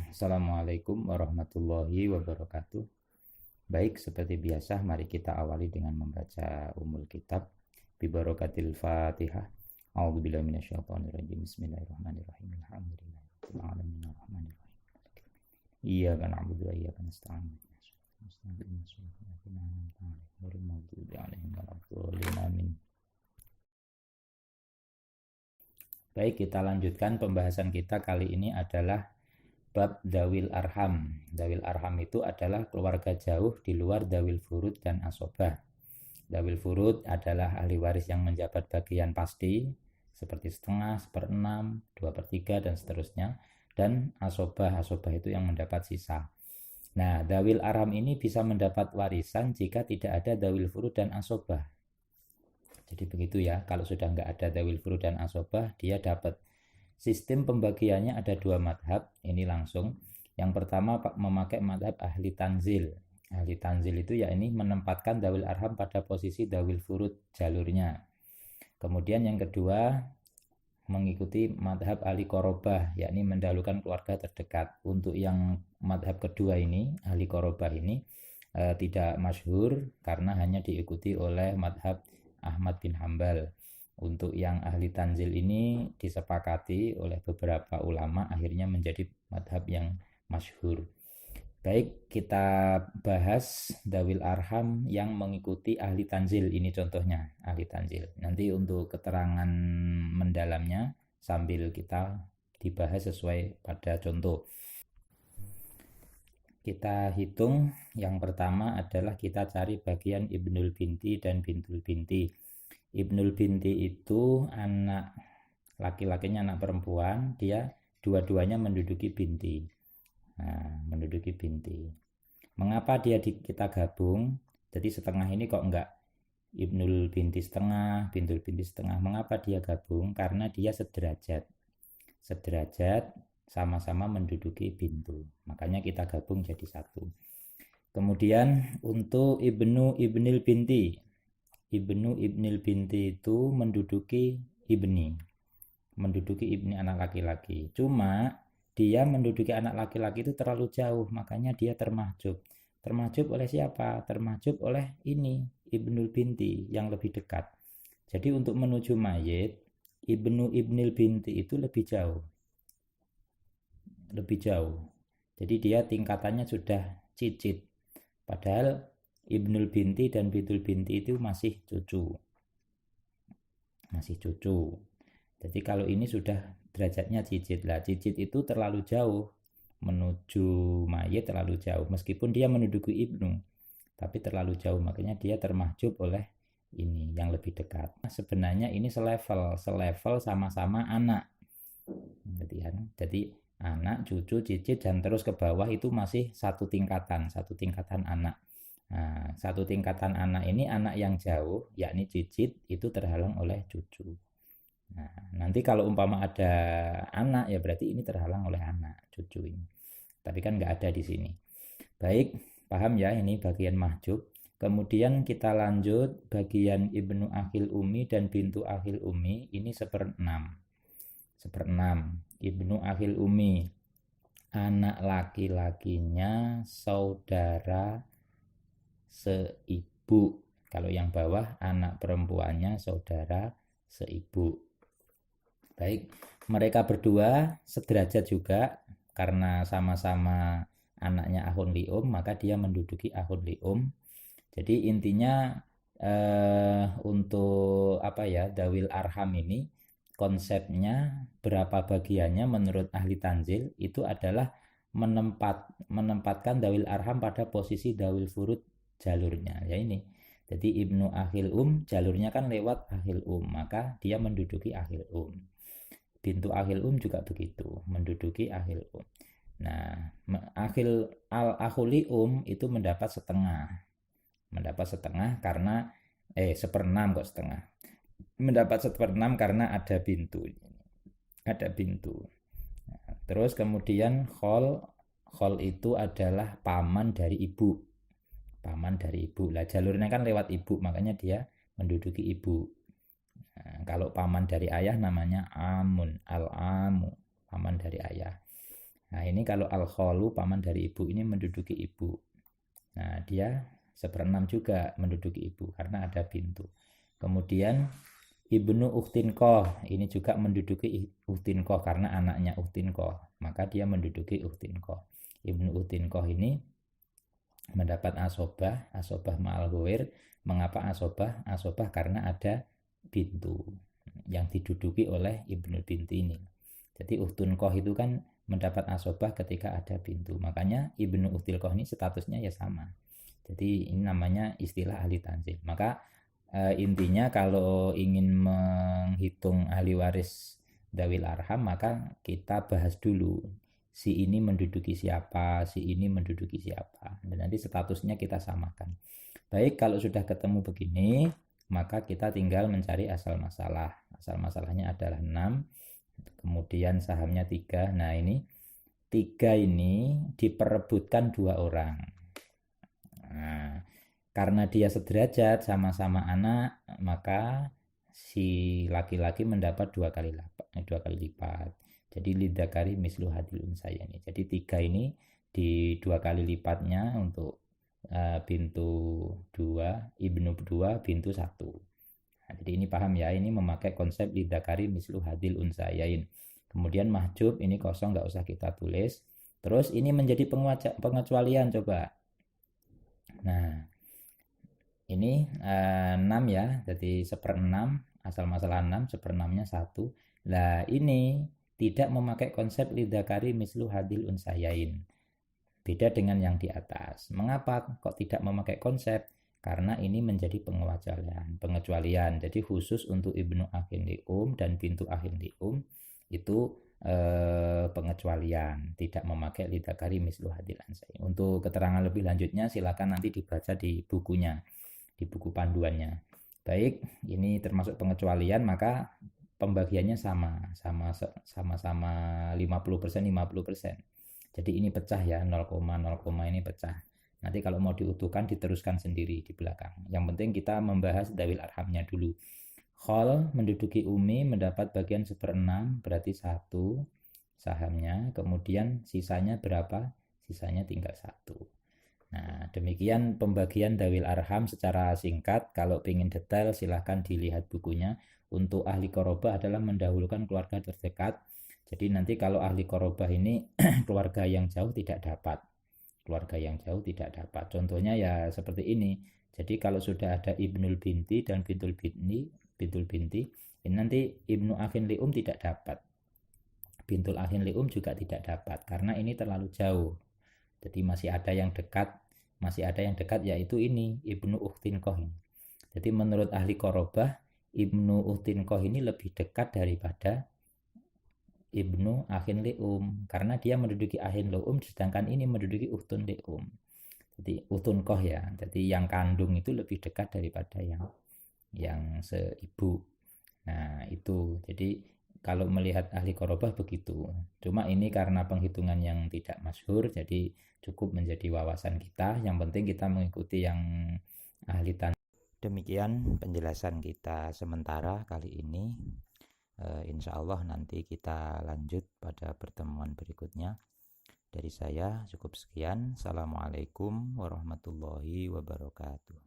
Assalamualaikum warahmatullahi wabarakatuh. Baik, seperti biasa mari kita awali dengan membaca umul kitab bi barakatil Fatihah. A'udzubillahi minasyaitonirrajim. Bismillahirrahmanirrahim. Alhamdulillahirabbil alamin arrahmanirrahim. Iyyaka na'budu wa iyyaka nasta'in. Baik, kita lanjutkan pembahasan kita kali ini adalah bab Dawil Arham. Dawil Arham itu adalah keluarga jauh di luar Dawil Furud dan Asobah. Dawil Furud adalah ahli waris yang menjabat bagian pasti, seperti setengah, seperenam, 2/3, dan seterusnya. Dan Asobah itu yang mendapat sisa. Nah, Dawil Arham ini bisa mendapat warisan jika tidak ada Dawil Furud dan Asobah. Jadi begitu ya, kalau sudah nggak ada Dawil Furud dan Asobah, dia dapat. Sistem pembagiannya ada 2 madhab, ini langsung. Yang pertama memakai madhab ahli tanzil. Ahli tanzil itu ya ini menempatkan Dawil Arham pada posisi Dawil Furud jalurnya. Kemudian yang kedua mengikuti madhab ahli korobah, yakni mendahulukan keluarga terdekat. Untuk yang madhab kedua ini, ahli korobah ini tidak masyhur karena hanya diikuti oleh madhab Ahmad bin Hambal. Untuk yang ahli tanzil ini disepakati oleh beberapa ulama, akhirnya menjadi madhab yang masyhur. Baik, kita bahas Dawil Arham yang mengikuti ahli tanzil. Ini contohnya ahli tanzil. Nanti untuk keterangan mendalamnya sambil kita dibahas sesuai pada contoh. Kita hitung, yang pertama adalah kita cari bagian Ibnul Binti dan Bintul Binti. Ibnul Binti itu anak laki-lakinya anak perempuan, dia dua-duanya menduduki binti. Nah, menduduki binti. Mengapa kita gabung? Jadi setengah ini kok enggak Ibnul Binti setengah, Bintul Binti setengah. Mengapa dia gabung? Karena dia sederajat. Sederajat sama-sama menduduki bintu. Makanya kita gabung jadi satu. Kemudian untuk Ibnil Binti. Ibnil Binti itu menduduki ibni anak laki-laki. Cuma dia menduduki anak laki-laki itu terlalu jauh, makanya dia termahjub. Termahjub oleh siapa? Termahjub oleh ini, Ibnul Binti yang lebih dekat. Jadi untuk menuju mayit, Ibnil Binti itu lebih jauh. Jadi dia tingkatannya sudah cicit. Padahal Ibnul Binti dan Bintul Binti itu masih cucu. Jadi kalau ini sudah derajatnya cicit. Lah, cicit itu terlalu jauh, menuju mayit terlalu jauh. Meskipun dia menduduki ibnu, tapi terlalu jauh, makanya dia termahjub oleh ini yang lebih dekat. Sebenarnya ini selevel sama-sama anak. Jadi anak, cucu, cicit, dan terus ke bawah itu masih satu tingkatan anak. Nah, satu tingkatan anak ini anak yang jauh, yakni cicit, itu terhalang oleh cucu. Nah, nanti kalau umpama ada anak, ya berarti ini terhalang oleh anak, cucu ini. Tapi kan nggak ada di sini. Baik, paham ya ini bagian mahjub. Kemudian kita lanjut bagian Ibnu Akhil Umi dan Bintu Akhil Umi, ini 1/6. Ibnu Akhil Umi, anak laki-lakinya saudara seibu. Kalau yang bawah anak perempuannya saudara seibu. Baik, mereka berdua sederajat juga karena sama-sama anaknya Ahun Li'um, maka dia menduduki Ahun Li'um. Jadi intinya untuk Dawil Arham ini konsepnya berapa bagiannya menurut ahli tanzil itu adalah menempatkan Dawil Arham pada posisi Dawil Furud jalurnya. Ya ini. Jadi Ibnu Akhil jalurnya kan lewat Akhil maka dia menduduki Akhil Bintu Akhil juga begitu, menduduki Akhil Nah, Akhuli itu mendapat setengah karena 1/6 kok setengah. Mendapat 1/6 karena ada bintu. Nah, terus kemudian khol itu adalah paman dari ibu. Lah, jalurnya kan lewat ibu, makanya dia menduduki ibu. Nah, kalau paman dari ayah namanya amun, al-amu, paman dari ayah. Nah, ini kalau al-kholu paman dari ibu ini menduduki ibu. Nah, dia 1/6 juga menduduki ibu karena ada bintu. Kemudian ibnu uktinkoh ini juga menduduki uktinkoh karena anaknya uktinkoh, maka dia menduduki uktinkoh. Ibnu uktinkoh ini mendapat asobah, asobah ma'al ghair. Mengapa asobah? Asobah karena ada bintu yang diduduki oleh ibnu binti ini. Jadi uktunkoh itu kan mendapat asobah ketika ada bintu, makanya ibnu uktilkoh ini statusnya ya sama. Jadi ini namanya istilah ahli tanzil. Maka intinya kalau ingin menghitung ahli waris dawil arham, maka kita bahas dulu si ini menduduki siapa, si ini menduduki siapa, dan nanti statusnya kita samakan. Baik, kalau sudah ketemu begini, maka kita tinggal mencari asal masalah. Asal masalahnya adalah 6, kemudian sahamnya 3. Nah, ini 3 ini diperebutkan 2 orang. Nah, karena dia sederajat sama-sama anak, maka si laki-laki mendapat 2 kali lipat. Jadi lidzakari mislu hadil unsayani. Jadi 3 ini di 2 kali lipatnya untuk bintu 2, ibnu 2, bintu 1. Nah, jadi ini paham ya, ini memakai konsep lidzakari mislu hadil unsayain. Kemudian mahjub ini kosong, nggak usah kita tulis. Terus ini menjadi pengecualian, coba. Nah, ini 6 ya, jadi 1/6, asal masalah 6, 1/6-nya 1. Nah, ini tidak memakai konsep lidzakari mislu hadil unsayain. Beda dengan yang di atas. Mengapa kok tidak memakai konsep? Karena ini menjadi pengecualian. Jadi khusus untuk ibnu akhin li'um dan bintu akhin li'um itu pengecualian, tidak memakai lidzakari mislu hadil unsayain. Untuk keterangan lebih lanjutnya silakan nanti dibaca di bukunya, di buku panduannya. Baik, ini termasuk pengecualian, maka pembagiannya sama-sama 50% 50%. Jadi ini pecah ya, 0, ini pecah. Nanti kalau mau diutuhkan diteruskan sendiri di belakang. Yang penting kita membahas dawil arhamnya dulu. Khol menduduki umi mendapat bagian 1/6, berarti 1 sahamnya. Kemudian sisanya berapa? Sisanya tinggal 1. Nah, demikian pembagian dawil arham secara singkat. Kalau ingin detail silahkan dilihat bukunya. Untuk ahli korobah adalah mendahulukan keluarga terdekat. Jadi nanti kalau ahli korobah ini keluarga yang jauh tidak dapat. Keluarga yang jauh tidak dapat. Contohnya ya seperti ini. Jadi kalau sudah ada ibnul binti dan bintul binti, ini nanti ibnu akhin li'um tidak dapat. Bintul akhin li'um juga tidak dapat karena ini terlalu jauh. Jadi masih ada yang dekat yaitu ini ibnu uktinkoh ini. Jadi menurut ahli korobah ibnu uktinkoh ini lebih dekat daripada ibnu akhin li'um karena dia menduduki akhin li'um sedangkan ini menduduki uktun li'um. Jadi uktunkoh ya. Jadi yang kandung itu lebih dekat daripada yang seibu. Nah, itu. Jadi kalau melihat ahli korobah begitu. Cuma ini karena penghitungan yang tidak masyhur, jadi cukup menjadi wawasan kita. Yang penting kita mengikuti yang ahli tanzil. Demikian penjelasan kita sementara kali ini. Insya Allah nanti kita lanjut pada pertemuan berikutnya. Dari saya cukup sekian. Assalamualaikum warahmatullahi wabarakatuh.